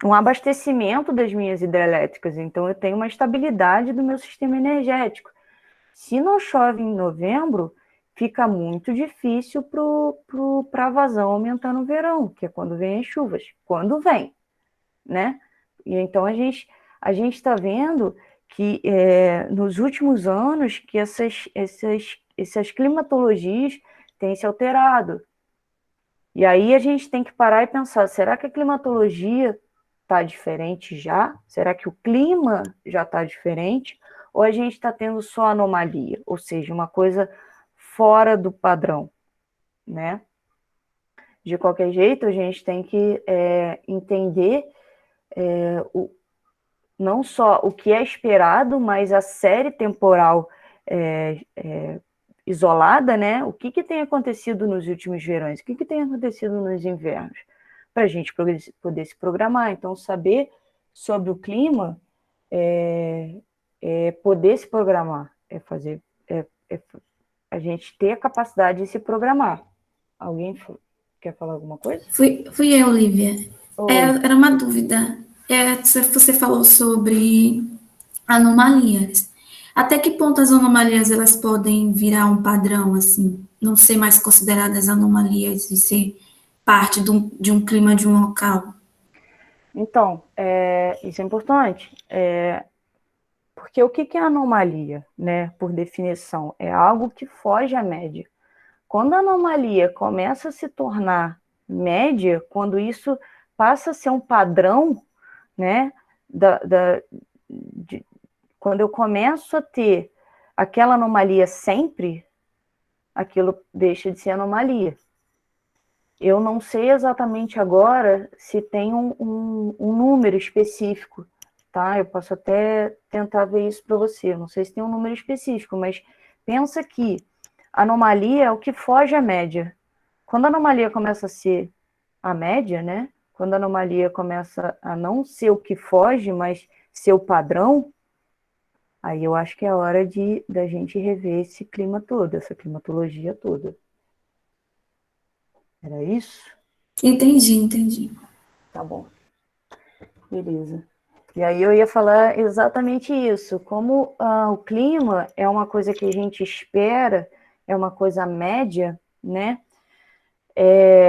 um abastecimento das minhas hidrelétricas, então eu tenho uma estabilidade do meu sistema energético. Se não chove em novembro, fica muito difícil para a vazão aumentar no verão, que é quando vem as chuvas. Quando vem, né? E então a gente está vendo que nos últimos anos que essas climatologias têm se alterado. E aí a gente tem que parar e pensar, será que a climatologia está diferente já? Será que o clima já está diferente? Ou a gente está tendo só anomalia? Ou seja, uma coisa fora do padrão, né? De qualquer jeito, a gente tem que entender não só o que é esperado, mas a série temporal isolada, né? O que tem acontecido nos últimos verões? O que tem acontecido nos invernos? Para a gente poder se programar. Então, saber sobre o clima poder se programar, a gente ter a capacidade de se programar. Alguém quer falar alguma coisa? Fui eu, Lívia. Oi. Era uma dúvida. Você falou sobre anomalias. Até que ponto as anomalias elas podem virar um padrão, assim, não ser mais consideradas anomalias e ser parte de um clima de um local? Então, isso é importante. Porque o que é anomalia, né? Por definição, é algo que foge à média. Quando a anomalia começa a se tornar média, quando isso passa a ser um padrão, né? Quando eu começo a ter aquela anomalia sempre, aquilo deixa de ser anomalia. Eu não sei exatamente agora se tem um número específico, tá? Eu posso até tentar ver isso para você. Eu não sei se tem um número específico, mas pensa que anomalia é o que foge à média. Quando a anomalia começa a ser a média, né? Quando a anomalia começa a não ser o que foge, mas ser o padrão, aí eu acho que é hora da gente rever esse clima todo, essa climatologia toda. Era isso? Entendi. Tá bom. Beleza. E aí eu ia falar exatamente isso. Como o clima é uma coisa que a gente espera, é uma coisa média, né?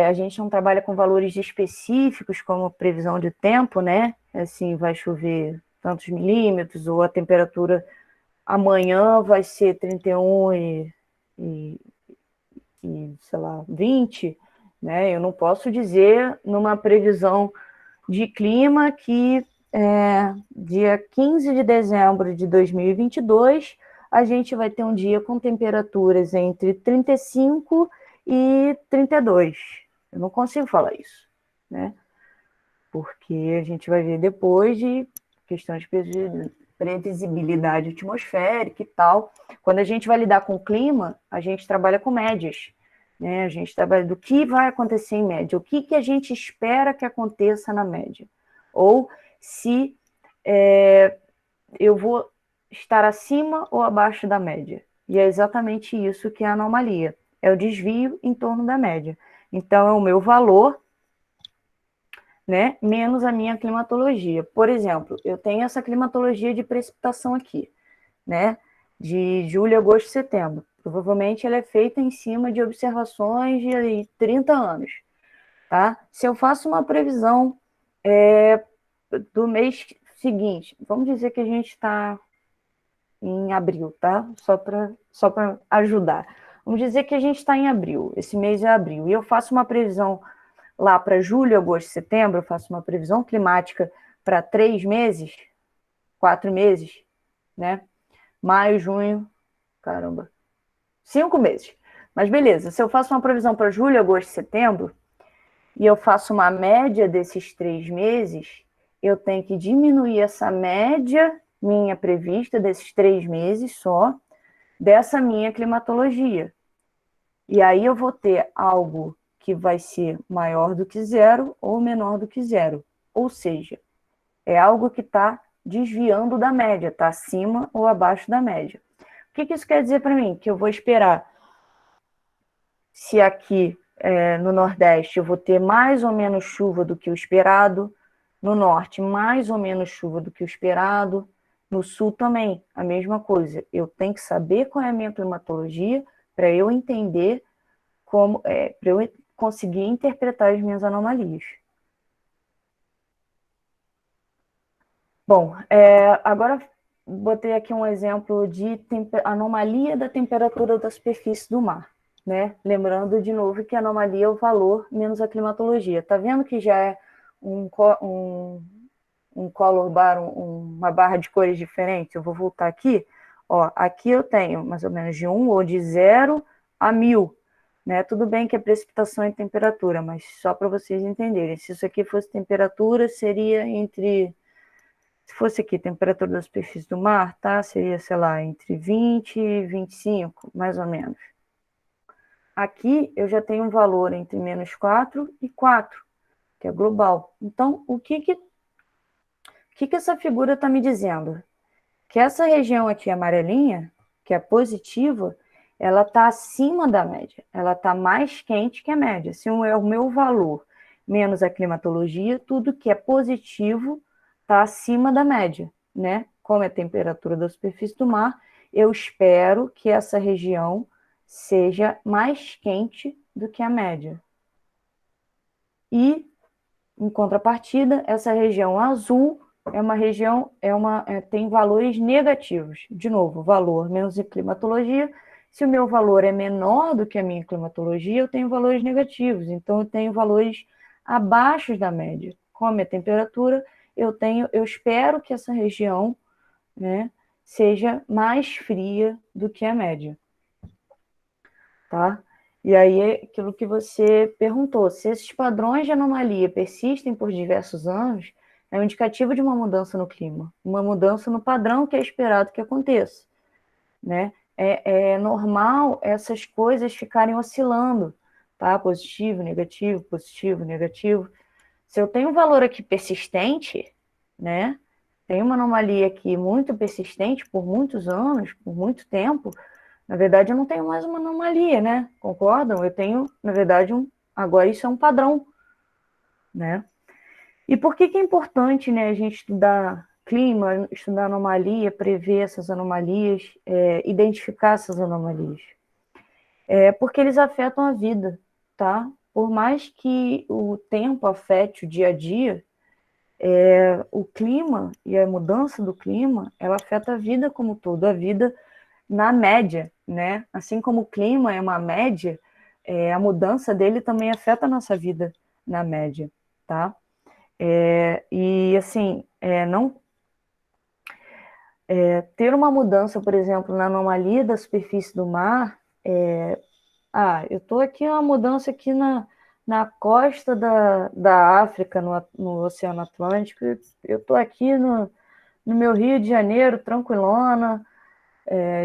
A gente não trabalha com valores específicos, como previsão de tempo, né? Assim, vai chover tantos milímetros, ou a temperatura amanhã vai ser 31 e sei lá, 20, né? Eu não posso dizer numa previsão de clima que dia 15 de dezembro de 2022 a gente vai ter um dia com temperaturas entre 35 e 32. Eu não consigo falar isso, né? Porque a gente vai ver depois de questões de previsibilidade atmosférica e tal. Quando a gente vai lidar com o clima, a gente trabalha com médias, né? A gente trabalha do que vai acontecer em média, o que a gente espera que aconteça na média. Ou se eu vou estar acima ou abaixo da média. E é exatamente isso que é a anomalia. É o desvio em torno da média. Então, é o meu valor, né, menos a minha climatologia. Por exemplo, eu tenho essa climatologia de precipitação aqui, né, de julho, agosto, setembro. Provavelmente ela é feita em cima de observações de 30 anos, tá? Se eu faço uma previsão do mês seguinte, vamos dizer que a gente está em abril, tá? Só para ajudar. Vamos dizer que a gente está em abril, esse mês é abril, e eu faço uma previsão lá para julho, agosto, setembro, eu faço uma previsão climática para 3 meses, 4 meses, né? Maio, junho, 5 meses. Mas beleza, se eu faço uma previsão para julho, agosto, setembro, e eu faço uma média desses 3 meses, eu tenho que diminuir essa média minha prevista desses 3 meses só, dessa minha climatologia. E aí eu vou ter algo que vai ser maior do que 0 ou menor do que 0. Ou seja, é algo que está desviando da média, está acima ou abaixo da média. O que isso quer dizer para mim? Que eu vou esperar, se aqui no Nordeste eu vou ter mais ou menos chuva do que o esperado, no Norte mais ou menos chuva do que o esperado, no Sul também, a mesma coisa. Eu tenho que saber qual é a minha climatologia para eu entender como, para eu conseguir interpretar as minhas anomalias. Bom, agora botei aqui um exemplo de anomalia da temperatura da superfície do mar, né? Lembrando de novo que a anomalia é o valor menos a climatologia. Tá vendo que já é um color bar, uma barra de cores diferentes? Eu vou voltar aqui. Ó, aqui eu tenho mais ou menos de 1 ou de 0 a 1000. Né? Tudo bem que é precipitação e temperatura, mas só para vocês entenderem. Se isso aqui fosse temperatura, seria entre... Se fosse aqui temperatura da superfície do mar, tá? Seria, sei lá, entre 20 e 25, mais ou menos. Aqui eu já tenho um valor entre menos 4 e 4, que é global. Então, o que essa figura está me dizendo? Que essa região aqui amarelinha, que é positiva, ela está acima da média, ela está mais quente que a média. Se é o meu valor menos a climatologia, tudo que é positivo está acima da média, né? Como é a temperatura da superfície do mar, eu espero que essa região seja mais quente do que a média. E, em contrapartida, essa região azul é uma região, tem valores negativos. De novo, valor menos a climatologia. Se o meu valor é menor do que a minha climatologia, eu tenho valores negativos. Então, eu tenho valores abaixo da média. Como é a temperatura, eu espero que essa região, né, seja mais fria do que a média. Tá? E aí é aquilo que você perguntou, se esses padrões de anomalia persistem por diversos anos, é um indicativo de uma mudança no clima, uma mudança no padrão que é esperado que aconteça, né? É normal essas coisas ficarem oscilando, tá? Positivo, negativo, positivo, negativo. Se eu tenho um valor aqui persistente, né? Tem uma anomalia aqui muito persistente por muitos anos, por muito tempo, na verdade eu não tenho mais uma anomalia, né? Concordam? Eu tenho, na verdade, agora isso é um padrão, né? E por que é importante, né, a gente estudar clima, estudar anomalia, prever essas anomalias, identificar essas anomalias? Porque eles afetam a vida, tá? Por mais que o tempo afete o dia a dia, o clima e a mudança do clima, ela afeta a vida como um todo, a vida na média, né? Assim como o clima é uma média, a mudança dele também afeta a nossa vida na média, tá? E assim, ter uma mudança, por exemplo, na anomalia da superfície do mar, eu estou aqui, uma mudança aqui na costa da África, no Oceano Atlântico, eu estou aqui no meu Rio de Janeiro, tranquilona,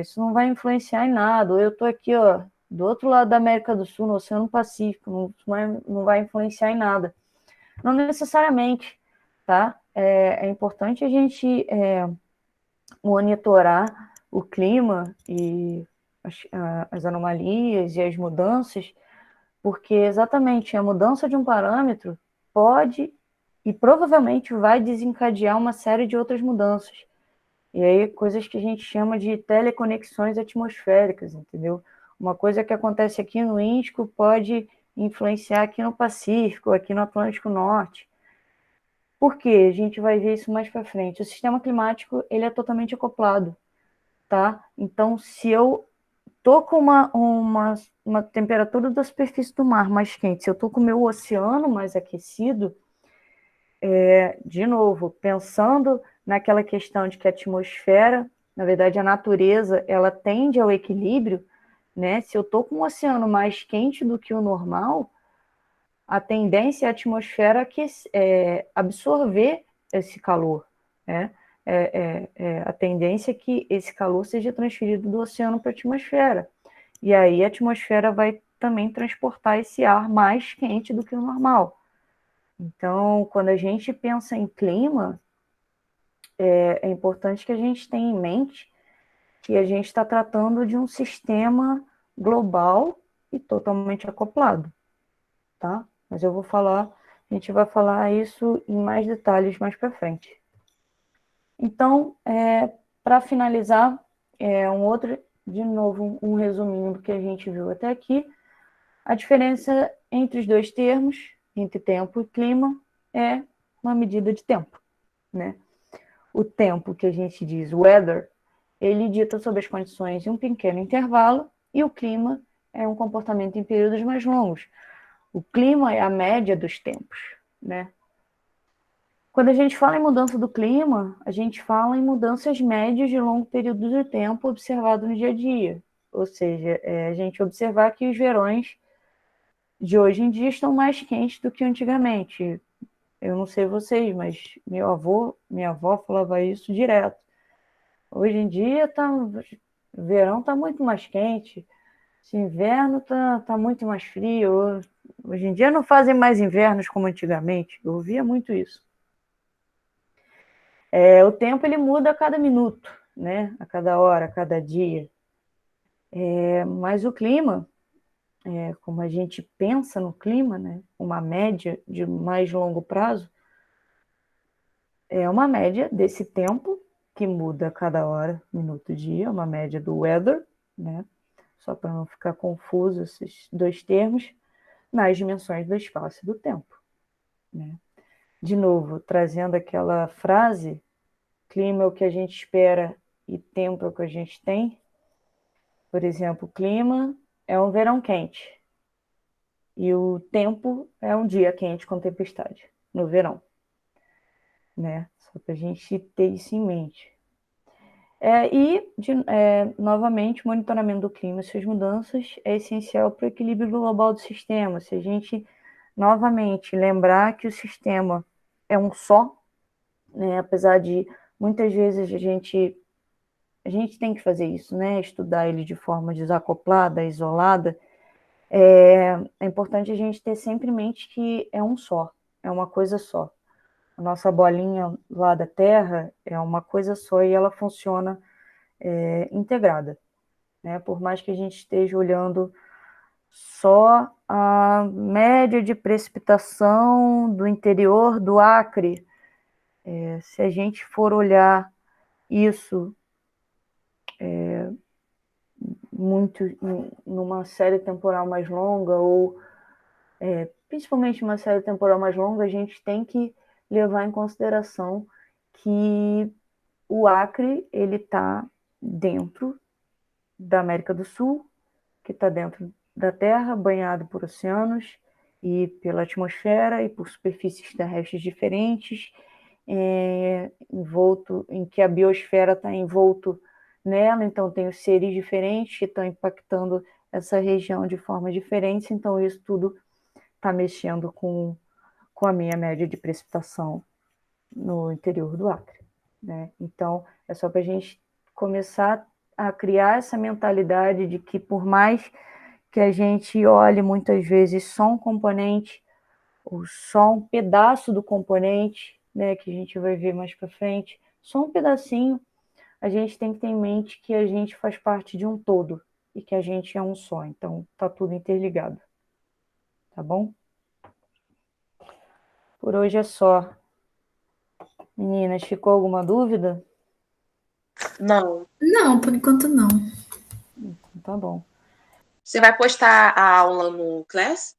isso não vai influenciar em nada, ou eu estou aqui, ó, do outro lado da América do Sul, no Oceano Pacífico, não vai influenciar em nada. Não necessariamente, tá? É importante a gente monitorar o clima e as anomalias e as mudanças, porque exatamente a mudança de um parâmetro pode e provavelmente vai desencadear uma série de outras mudanças. E aí, coisas que a gente chama de teleconexões atmosféricas, entendeu? Uma coisa que acontece aqui no Índico pode influenciar aqui no Pacífico, aqui no Atlântico Norte. Por quê? A gente vai ver isso mais para frente. O sistema climático, ele é totalmente acoplado, tá? Então, se eu tô com uma temperatura da superfície do mar mais quente, se eu tô com o meu oceano mais aquecido, de novo, pensando naquela questão de que a atmosfera, na verdade, a natureza, ela tende ao equilíbrio, né? Se eu tô com um oceano mais quente do que o normal, a tendência é a atmosfera absorver esse calor, né? a tendência é que esse calor seja transferido do oceano para a atmosfera. E aí a atmosfera vai também transportar esse ar mais quente do que o normal. Então, quando a gente pensa em clima, é importante que a gente tenha em mente que a gente está tratando de um sistema global e totalmente acoplado, tá? Mas a gente vai falar isso em mais detalhes mais para frente. Então, para finalizar, de novo, um resuminho do que a gente viu até aqui. A diferença entre os dois termos, entre tempo e clima, é uma medida de tempo, né? O tempo que a gente diz weather, ele dita sobre as condições em um pequeno intervalo, e o clima é um comportamento em períodos mais longos. O clima é a média dos tempos, né? Quando a gente fala em mudança do clima, a gente fala em mudanças médias de longo período de tempo observado no dia a dia. Ou seja, a gente observar que os verões de hoje em dia estão mais quentes do que antigamente. Eu não sei vocês, mas minha avó falava isso direto. Hoje em dia o verão está muito mais quente, esse inverno está muito mais frio. Hoje em dia não fazem mais invernos como antigamente. Eu ouvia muito isso. O tempo ele muda a cada minuto, né? A cada hora, a cada dia. Mas o clima, como a gente pensa no clima, né? Uma média de mais longo prazo, é uma média desse tempo que muda a cada hora, minuto, dia, uma média do weather, né? Só para não ficar confuso esses dois termos, nas dimensões do espaço e do tempo, né? De novo, trazendo aquela frase, clima é o que a gente espera e tempo é o que a gente tem. Por exemplo, o clima é um verão quente e o tempo é um dia quente com tempestade no verão, né? Só para a gente ter isso em mente. Novamente, o monitoramento do clima e suas mudanças é essencial para o equilíbrio global do sistema. Se a gente, novamente, lembrar que o sistema é um só, né? Apesar de muitas vezes a gente tem que fazer isso, né? Estudar ele de forma desacoplada, isolada. É importante a gente ter sempre em mente que é um só, é uma coisa só. A nossa bolinha lá da Terra é uma coisa só e ela funciona integrada, né? Por mais que a gente esteja olhando só a média de precipitação do interior do Acre, se a gente for olhar isso muito numa série temporal mais longa, ou principalmente uma série temporal mais longa, a gente tem que levar em consideração que o Acre ele está dentro da América do Sul, que está dentro da Terra, banhado por oceanos e pela atmosfera e por superfícies terrestres diferentes, envolto em que a biosfera está envolto nela, então tem os seres diferentes que estão impactando essa região de forma diferente, então isso tudo está mexendo com a minha média de precipitação no interior do Acre, né? Então, é só para a gente começar a criar essa mentalidade de que por mais que a gente olhe muitas vezes só um componente, ou só um pedaço do componente, né, que a gente vai ver mais para frente, só um pedacinho, a gente tem que ter em mente que a gente faz parte de um todo e que a gente é um só, então tá tudo interligado, tá bom? Por hoje é só. Meninas, ficou alguma dúvida? Não. Não, por enquanto não. Tá bom. Você vai postar a aula no Class?